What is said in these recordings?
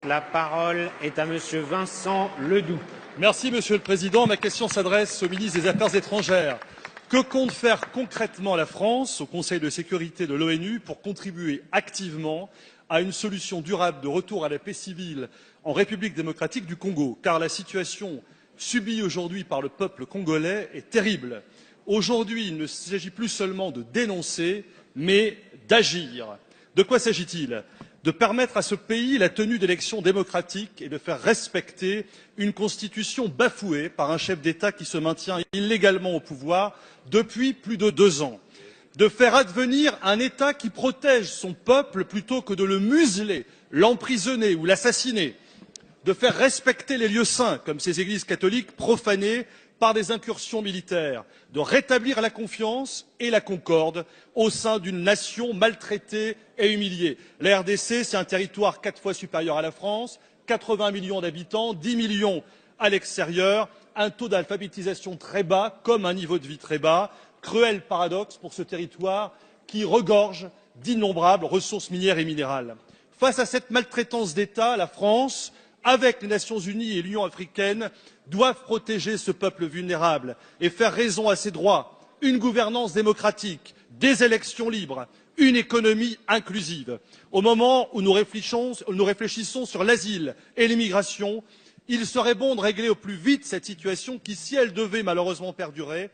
La parole est à Monsieur Vincent Ledoux. Merci Monsieur le Président. Ma question s'adresse au ministre des Affaires étrangères. Que compte faire concrètement la France au Conseil de sécurité de l'ONU pour contribuer activement à une solution durable de retour à la paix civile en République démocratique du Congo? Car la situation subie aujourd'hui par le peuple congolais est terrible. Aujourd'hui, il ne s'agit plus seulement de dénoncer, mais d'agir. De quoi s'agit-il? De permettre à ce pays la tenue d'élections démocratiques et de faire respecter une constitution bafouée par un chef d'État qui se maintient illégalement au pouvoir depuis plus de 2 ans. De faire advenir un État qui protège son peuple plutôt que de le museler, l'emprisonner ou l'assassiner. De faire respecter les lieux saints, comme ces églises catholiques profanées par des incursions militaires, de rétablir la confiance et la concorde au sein d'une nation maltraitée et humiliée. La RDC, c'est un territoire 4 fois supérieur à la France, 80 millions d'habitants, 10 millions à l'extérieur, un taux d'alphabétisation très bas, comme un niveau de vie très bas. Cruel paradoxe pour ce territoire qui regorge d'innombrables ressources minières et minérales. Face à cette maltraitance d'État, la France, avec les Nations unies et l'Union africaine, doivent protéger ce peuple vulnérable et faire raison à ses droits, une gouvernance démocratique, des élections libres, une économie inclusive. Au moment où nous réfléchissons sur l'asile et l'immigration, il serait bon de régler au plus vite cette situation qui, si elle devait malheureusement perdurer,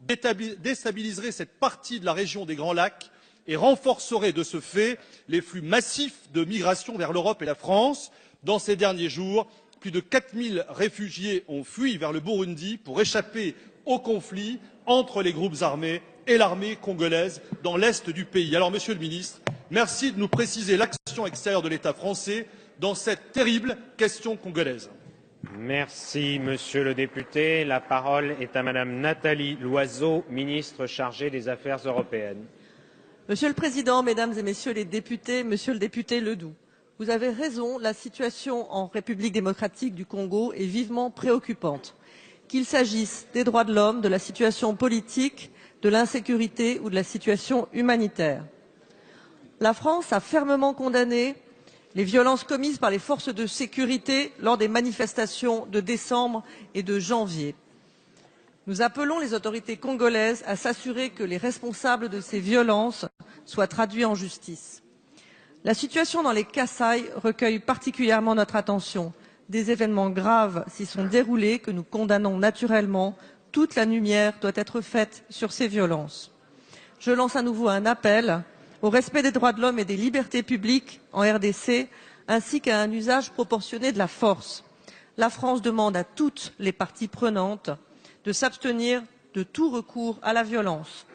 déstabiliserait cette partie de la région des Grands Lacs et renforcerait de ce fait les flux massifs de migration vers l'Europe et la France. Dans ces derniers jours, plus de 4000 réfugiés ont fui vers le Burundi pour échapper au conflit entre les groupes armés et l'armée congolaise dans l'est du pays. Alors, Monsieur le Ministre, merci de nous préciser l'action extérieure de l'État français dans cette terrible question congolaise. Merci, Monsieur le député. La parole est à Madame Nathalie Loiseau, ministre chargée des Affaires européennes. Monsieur le Président, Mesdames et Messieurs les députés, Monsieur le député Ledoux, vous avez raison, la situation en République démocratique du Congo est vivement préoccupante. Qu'il s'agisse des droits de l'homme, de la situation politique, de l'insécurité ou de la situation humanitaire. La France a fermement condamné les violences commises par les forces de sécurité lors des manifestations de décembre et de janvier. Nous appelons les autorités congolaises à s'assurer que les responsables de ces violences soient traduits en justice. La situation dans les Kasaï recueille particulièrement notre attention. Des événements graves s'y sont déroulés que nous condamnons naturellement. Toute la lumière doit être faite sur ces violences. Je lance à nouveau un appel au respect des droits de l'homme et des libertés publiques en RDC, ainsi qu'à un usage proportionné de la force. La France demande à toutes les parties prenantes de s'abstenir de tout recours à la violence.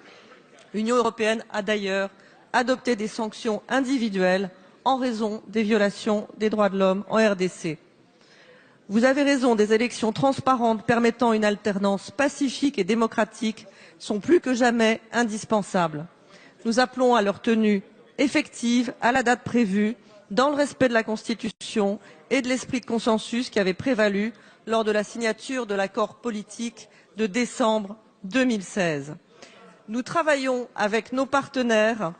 L'Union européenne a d'ailleurs adopté des sanctions individuelles en raison des violations des droits de l'homme en RDC. Vous avez raison, des élections transparentes permettant une alternance pacifique et démocratique sont plus que jamais indispensables. Nous appelons à leur tenue effective à la date prévue, dans le respect de la Constitution et de l'esprit de consensus qui avait prévalu lors de la signature de l'accord politique de décembre 2016. Nous travaillons avec nos partenaires,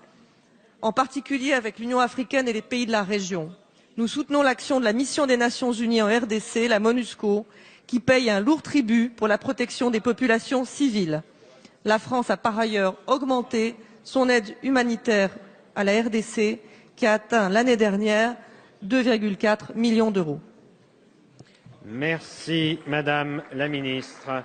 en particulier avec l'Union africaine et les pays de la région. Nous soutenons l'action de la mission des Nations unies en RDC, la MONUSCO, qui paye un lourd tribut pour la protection des populations civiles. La France a par ailleurs augmenté son aide humanitaire à la RDC, qui a atteint l'année dernière 2,4 millions d'euros. Merci, Madame la Ministre.